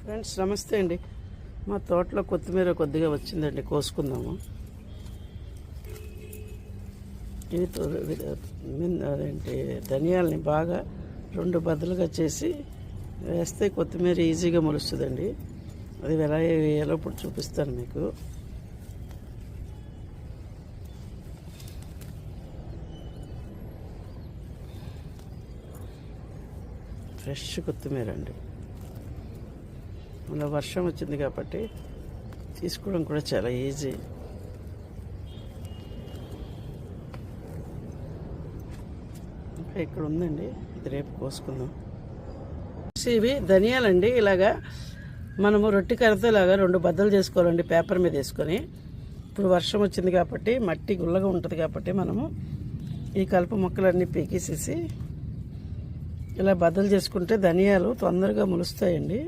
Friends నమస్తే అండి. మా తోటలో కొత్తిమీర కొద్దిగా వచ్చిందండి, కోసుకుందాము. ఇది అదేంటి ధనియాలని బాగా 2 బద్దలుగా చేసి వేస్తే కొత్తిమీర ఈజీగా మొలుస్తుందండి. అది ఎలా వేయాలో ఇప్పుడు చూపిస్తాను మీకు. ఫ్రెష్ కొత్తిమీర అండి. ఇలా వర్షం వచ్చింది కాబట్టి తీసుకోవడం కూడా చాలా ఈజీ. ఇంకా ఇక్కడ ఉందండి, ఇది రేపు కోసుకుందాం. ఇవి ధనియాలండి. ఇలాగా మనము రొట్టె కర్రతో ఇలాగా 2 బద్దలు చేసుకోవాలండి, పేపర్ మీద వేసుకొని. ఇప్పుడు వర్షం వచ్చింది కాబట్టి మట్టి గుల్లగా ఉంటుంది కాబట్టి మనము ఈ కలుపు మొక్కలన్నీ పీకేసేసి ఇలా బద్దలు చేసుకుంటే ధనియాలు తొందరగా మొలుస్తాయండి.